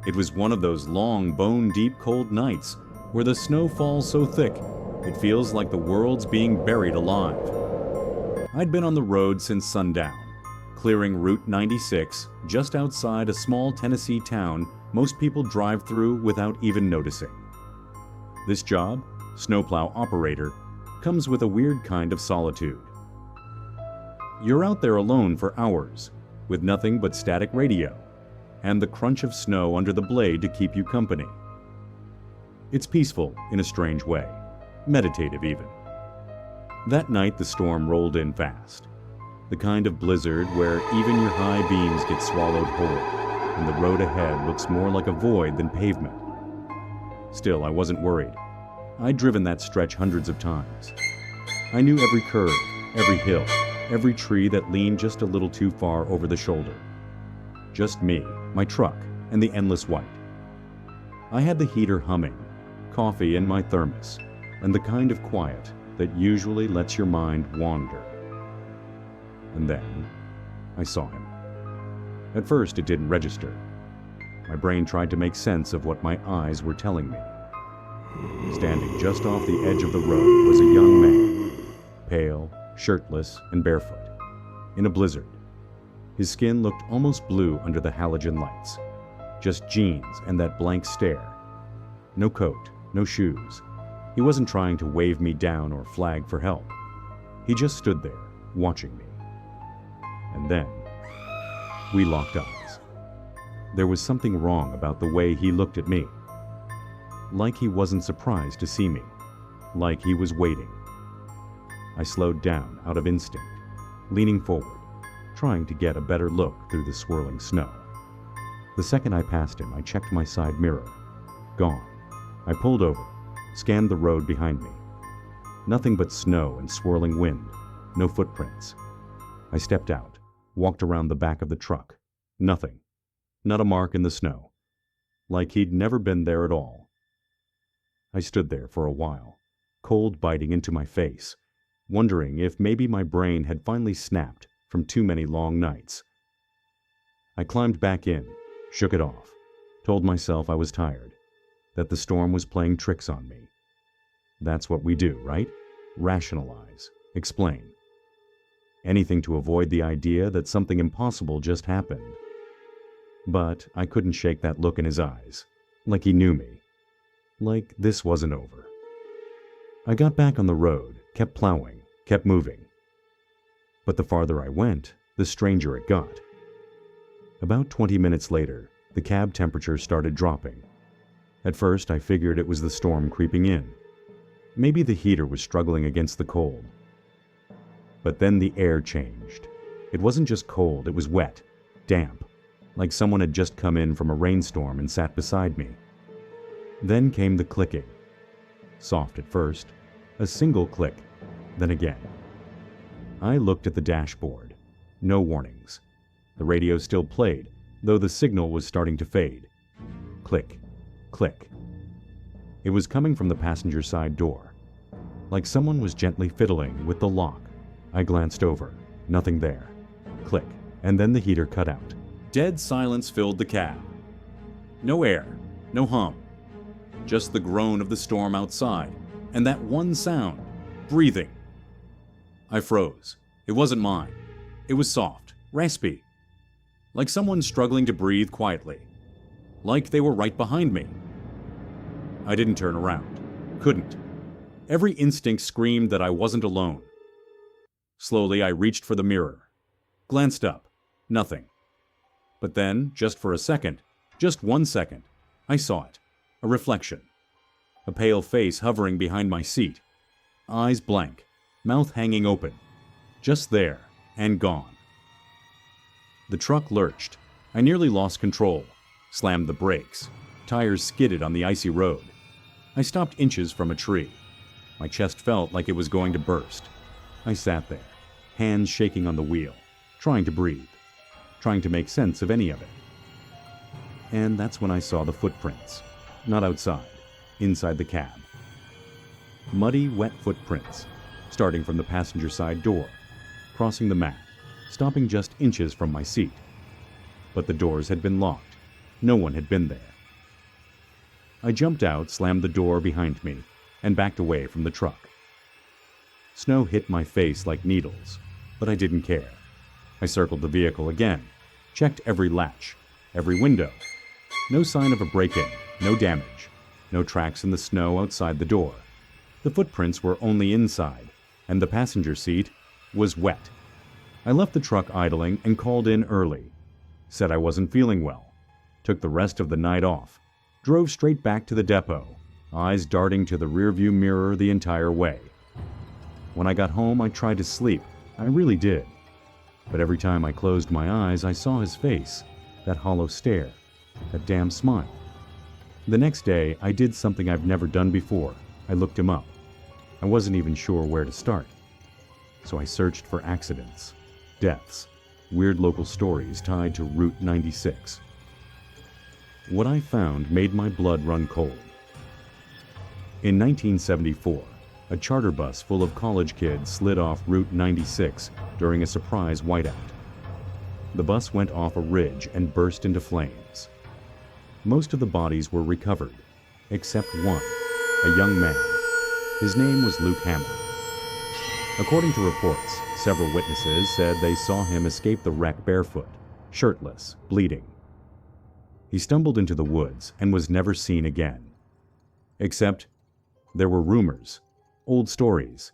It was one of those long, bone-deep cold nights where the snow falls so thick it feels like the world's being buried alive. I'd been on the road since sundown, clearing Route 96 just outside a small Tennessee town most people drive through without even noticing. This job, snowplow operator, comes with a weird kind of solitude. You're out there alone for hours, with nothing but static radio, and the crunch of snow under the blade to keep you company. It's peaceful in a strange way, meditative even. That night the storm rolled in fast, the kind of blizzard where even your high beams get swallowed whole, and the road ahead looks more like a void than pavement. Still, I wasn't worried. I'd driven that stretch hundreds of times. I knew every curve, every hill, every tree that leaned just a little too far over the shoulder. Just me, my truck, and the endless white. I had the heater humming, coffee in my thermos, and the kind of quiet that usually lets your mind wander. And then, I saw him. At first, it didn't register. My brain tried to make sense of what my eyes were telling me. Standing just off the edge of the road was a young man, pale, shirtless, and barefoot, in a blizzard. His skin looked almost blue under the halogen lights. Just jeans and that blank stare. No coat, no shoes. He wasn't trying to wave me down or flag for help. He just stood there, watching me. And then, we locked eyes. There was something wrong about the way he looked at me. Like he wasn't surprised to see me. Like he was waiting. I slowed down out of instinct, leaning forward, trying to get a better look through the swirling snow. The second I passed him, I checked my side mirror. Gone. I pulled over, scanned the road behind me. Nothing but snow and swirling wind, no footprints. I stepped out, walked around the back of the truck. Nothing. Not a mark in the snow. Like he'd never been there at all. I stood there for a while, cold biting into my face, wondering if maybe my brain had finally snapped from too many long nights. I climbed back in, shook it off, told myself I was tired, that the storm was playing tricks on me. That's what we do, right? Rationalize, explain. Anything to avoid the idea that something impossible just happened. But I couldn't shake that look in his eyes, like he knew me. Like this wasn't over. I got back on the road, kept plowing, kept moving. But the farther I went, the stranger it got. About 20 minutes later, the cab temperature started dropping. At first, I figured it was the storm creeping in. Maybe the heater was struggling against the cold. But then the air changed. It wasn't just cold, it was wet, damp, like someone had just come in from a rainstorm and sat beside me. Then came the clicking. Soft at first, a single click, then again. I looked at the dashboard. No warnings. The radio still played, though the signal was starting to fade. Click, click. It was coming from the passenger side door, like someone was gently fiddling with the lock. I glanced over. Nothing there. Click, and then the heater cut out. Dead silence filled the cab. No air, no hum. Just the groan of the storm outside, and that one sound, breathing. I froze. It wasn't mine. It was soft, raspy. Like someone struggling to breathe quietly. Like they were right behind me. I didn't turn around. Couldn't. Every instinct screamed that I wasn't alone. Slowly, I reached for the mirror. Glanced up. Nothing. But then, just for a second, just 1 second, I saw it. A reflection. A pale face hovering behind my seat. Eyes blank. Mouth hanging open. Just there, and gone. The truck lurched. I nearly lost control. Slammed the brakes. Tires skidded on the icy road. I stopped inches from a tree. My chest felt like it was going to burst. I sat there, hands shaking on the wheel, trying to breathe, trying to make sense of any of it. And that's when I saw the footprints. Not outside, inside the cab. Muddy, wet footprints, starting from the passenger side door, crossing the mat, stopping just inches from my seat. But the doors had been locked. No one had been there. I jumped out, slammed the door behind me, and backed away from the truck. Snow hit my face like needles, but I didn't care. I circled the vehicle again, checked every latch, every window. No sign of a break-in, no damage, no tracks in the snow outside the door. The footprints were only inside, and the passenger seat was wet. I left the truck idling and called in early. Said I wasn't feeling well. Took the rest of the night off. Drove straight back to the depot, eyes darting to the rearview mirror the entire way. When I got home, I tried to sleep. I really did. But every time I closed my eyes, I saw his face, that hollow stare, that damn smile. The next day, I did something I've never done before. I looked him up. I wasn't even sure where to start. So I searched for accidents, deaths, weird local stories tied to Route 96. What I found made my blood run cold. In 1974, a charter bus full of college kids slid off Route 96 during a surprise whiteout. The bus went off a ridge and burst into flames. Most of the bodies were recovered, except one, a young man. His name was Luke Hammond. According to reports, several witnesses said they saw him escape the wreck barefoot, shirtless, bleeding. He stumbled into the woods and was never seen again. Except, there were rumors, old stories.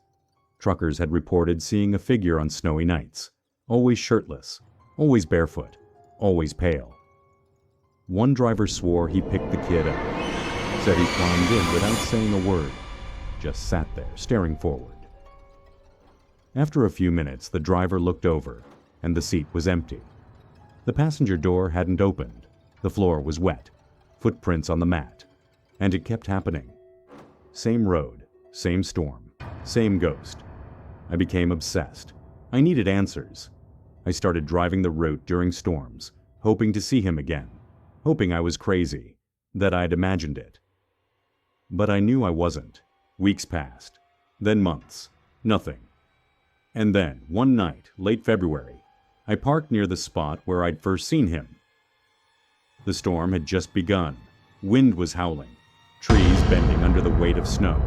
Truckers had reported seeing a figure on snowy nights, always shirtless, always barefoot, always pale. One driver swore he picked the kid up, said he climbed in without saying a word, just sat there staring forward. After a few minutes, the driver looked over, and the seat was empty. The passenger door hadn't opened. The floor was wet, footprints on the mat, and it kept happening. Same road, same storm, same ghost. I became obsessed. I needed answers. I started driving the route during storms, hoping to see him again, hoping I was crazy, that I'd imagined it. But I knew I wasn't. Weeks passed, then months, nothing. And then, one night, late February, I parked near the spot where I'd first seen him. The storm had just begun. Wind was howling, trees bending under the weight of snow.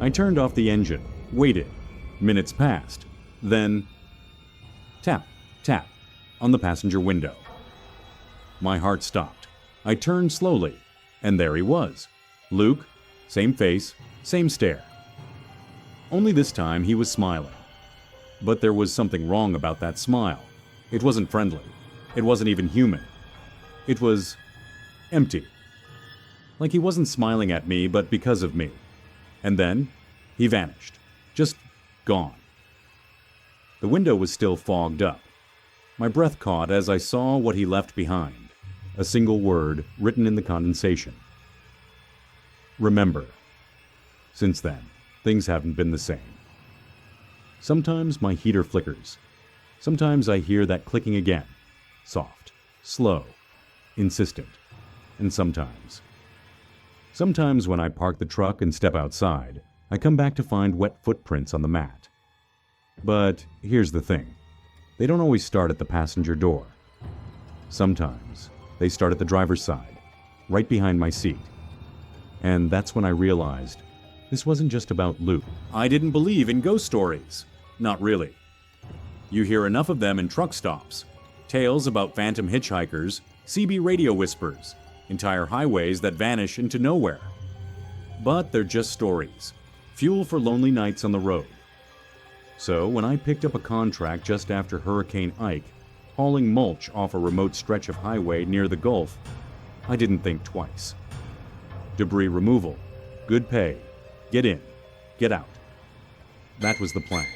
I turned off the engine, waited. Minutes passed. Then, tap, tap, on the passenger window. My heart stopped. I turned slowly, and there he was. Luke, same face, same stare. Only this time he was smiling. But there was something wrong about that smile. It wasn't friendly. It wasn't even human. It was empty. Like he wasn't smiling at me, but because of me. And then he vanished. Just gone. The window was still fogged up. My breath caught as I saw what he left behind. A single word written in the condensation. Remember. Since then, things haven't been the same. Sometimes my heater flickers. Sometimes I hear that clicking again. Soft, slow, insistent. And sometimes when I park the truck and step outside, I come back to find wet footprints on the mat. But here's the thing. They don't always start at the passenger door. Sometimes they start at the driver's side, right behind my seat. And that's when I realized this wasn't just about Luke. I didn't believe in ghost stories. Not really. You hear enough of them in truck stops. Tales about phantom hitchhikers, CB radio whispers, entire highways that vanish into nowhere. But they're just stories. Fuel for lonely nights on the road. So when I picked up a contract just after Hurricane Ike, hauling mulch off a remote stretch of highway near the Gulf, I didn't think twice. Debris removal, good pay, get in, get out. That was the plan.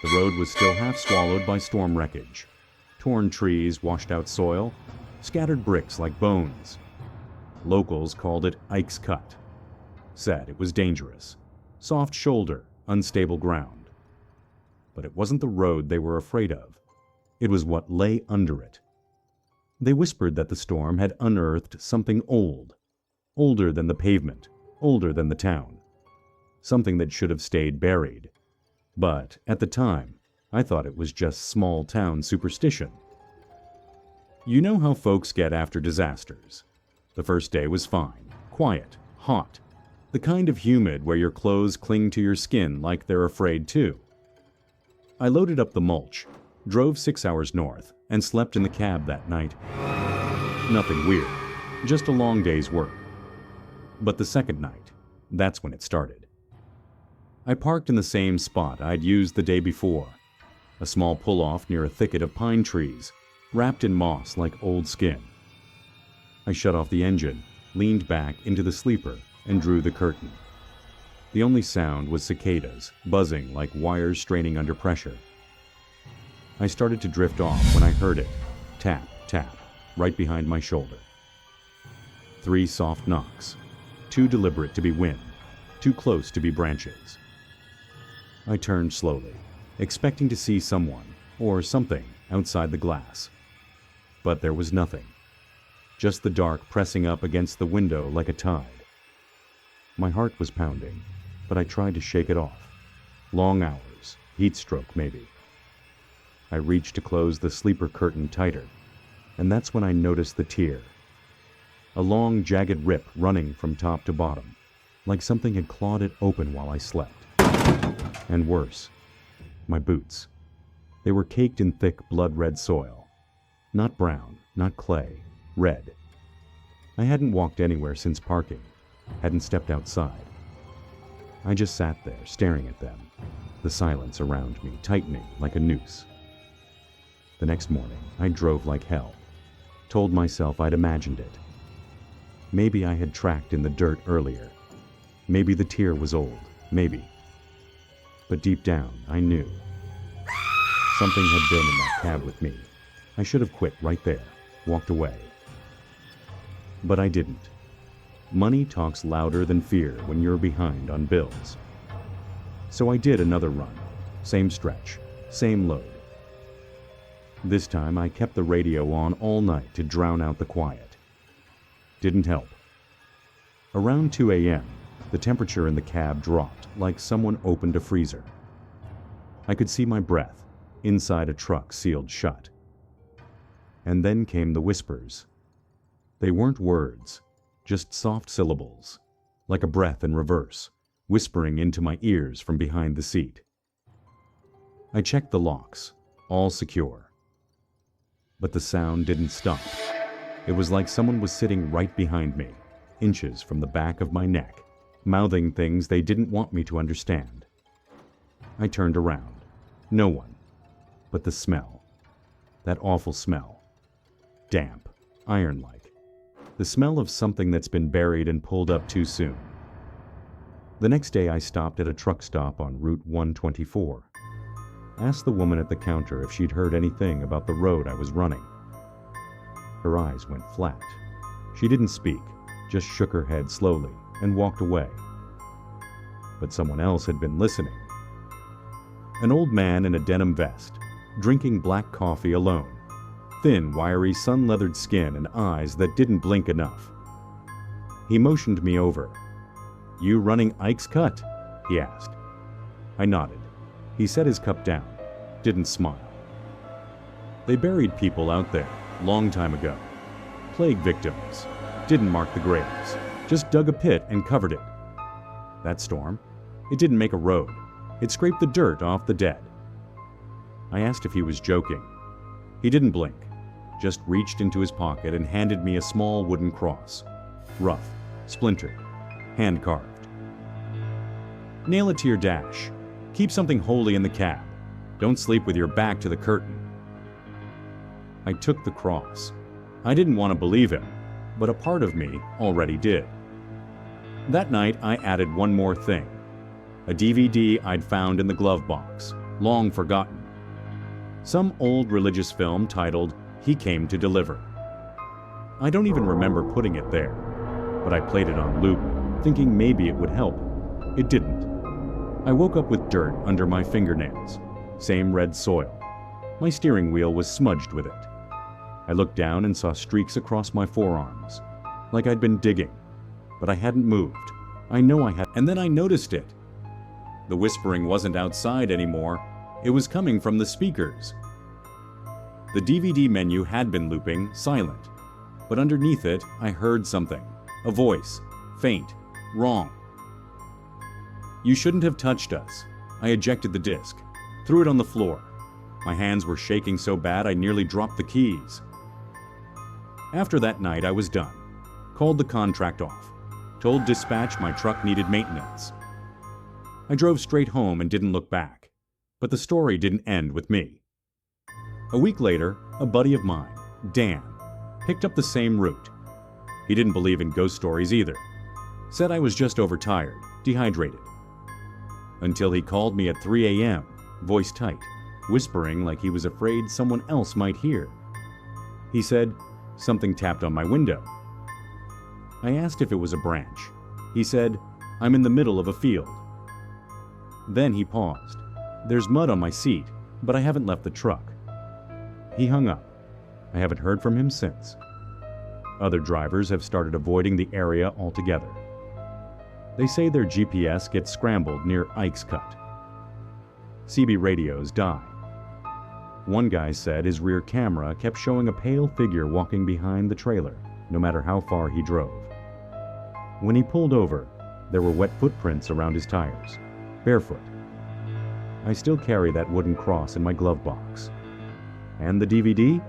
The road was still half swallowed by storm wreckage. Torn trees, washed out soil, scattered bricks like bones. Locals called it Ike's Cut. Said it was dangerous. Soft shoulder, unstable ground. But it wasn't the road they were afraid of. It was what lay under it. They whispered that the storm had unearthed something old. Older than the pavement, older than the town. Something that should have stayed buried. But at the time, I thought it was just small town superstition. You know how folks get after disasters. The first day was fine. quiet, hot, the kind of humid where your clothes cling to your skin like they're afraid too. I loaded up the mulch, drove 6 hours north, and slept in the cab that night. Nothing weird, just a long day's work. But the second night, that's when it started. I parked in the same spot I'd used the day before, a small pull-off near a thicket of pine trees, wrapped in moss like old skin. I shut off the engine, leaned back into the sleeper, and drew the curtain. The only sound was cicadas, buzzing like wires straining under pressure. I started to drift off when I heard it, tap, tap, right behind my shoulder. 3 soft knocks, too deliberate to be wind, too close to be branches. I turned slowly, expecting to see someone or something outside the glass. But there was nothing, just the dark pressing up against the window like a tide. My heart was pounding, but I tried to shake it off. Long hours, heat stroke maybe. I reached to close the sleeper curtain tighter, and that's when I noticed the tear. A long, jagged rip running from top to bottom, like something had clawed it open while I slept. And worse, my boots. They were caked in thick, blood-red soil. Not brown, not clay, red. I hadn't walked anywhere since parking, hadn't stepped outside. I just sat there, staring at them, the silence around me tightening like a noose. The next morning, I drove like hell, told myself I'd imagined it. Maybe I had tracked in the dirt earlier. Maybe the tear was old, maybe. But deep down, I knew. Something had been in that cab with me. I should have quit right there, walked away. But I didn't. Money talks louder than fear when you're behind on bills. So I did another run, same stretch, same load. This time I kept the radio on all night to drown out the quiet. Didn't help. Around 2 a.m., the temperature in the cab dropped like someone opened a freezer. I could see my breath inside a truck sealed shut. And then came the whispers. They weren't words, just soft syllables, like a breath in reverse, whispering into my ears from behind the seat. I checked the locks, all secure. But the sound didn't stop. It was like someone was sitting right behind me, inches from the back of my neck, mouthing things they didn't want me to understand. I turned around. No one. But the smell. That awful smell. Damp, iron-like. The smell of something that's been buried and pulled up too soon. The next day I stopped at a truck stop on Route 124. Asked the woman at the counter if she'd heard anything about the road I was running. Her eyes went flat. She didn't speak, just shook her head slowly and walked away. But someone else had been listening. An old man in a denim vest, drinking black coffee alone. Thin, wiry, sun-leathered skin and eyes that didn't blink enough. He motioned me over. "You running Ike's cut?" he asked. I nodded. He set his cup down, didn't smile. They buried people out there, long time ago. Plague victims. Didn't mark the graves, just dug a pit and covered it. That storm, it didn't make a road. It scraped the dirt off the dead. I asked if he was joking. He didn't blink, just reached into his pocket and handed me a small wooden cross. Rough, splintered, hand-carved. "Nail it to your dash. Keep something holy in the cab. Don't sleep with your back to the curtain." I took the cross. I didn't want to believe him, but a part of me already did. That night, I added one more thing. A DVD I'd found in the glove box, long forgotten. Some old religious film titled, "He Came to Deliver." I don't even remember putting it there, but I played it on loop, thinking maybe it would help. It didn't. I woke up with dirt under my fingernails, same red soil. My steering wheel was smudged with it. I looked down and saw streaks across my forearms, like I'd been digging, but I hadn't moved. I know I had, and then I noticed it. The whispering wasn't outside anymore. It was coming from the speakers. The DVD menu had been looping, silent, but underneath it, I heard something, a voice, Faint. Wrong. You shouldn't have touched us. I ejected the disc. Threw it on the floor. My hands were shaking so bad I nearly dropped the keys. After that night, I was done. Called the contract off. Told dispatch my truck needed maintenance. I drove straight home and didn't look back. But the story didn't end with me. A week later, a buddy of mine, Dan, picked up the same route. He didn't believe in ghost stories either. Said I was just overtired, dehydrated. Until he called me at 3 a.m., voice tight, whispering like he was afraid someone else might hear. He said, "Something tapped on my window." I asked if it was a branch. He said, "I'm in the middle of a field." Then he paused. "There's mud on my seat, but I haven't left the truck." He hung up. I haven't heard from him since. Other drivers have started avoiding the area altogether. They say their GPS gets scrambled near Ike's Cut. CB radios die. One guy said his rear camera kept showing a pale figure walking behind the trailer, no matter how far he drove. When he pulled over, there were wet footprints around his tires, barefoot. I still carry that wooden cross in my glove box. And the DVD?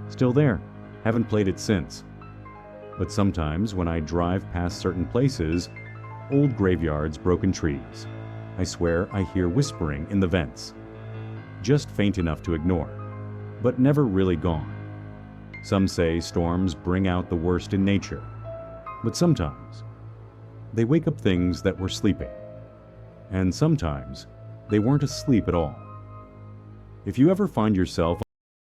Still there. Haven't played it since. But sometimes when I drive past certain places, old graveyards, broken trees, I swear I hear whispering in the vents. Just faint enough to ignore, but never really gone. Some say storms bring out the worst in nature, but sometimes they wake up things that were sleeping. And sometimes they weren't asleep at all. If you ever find yourself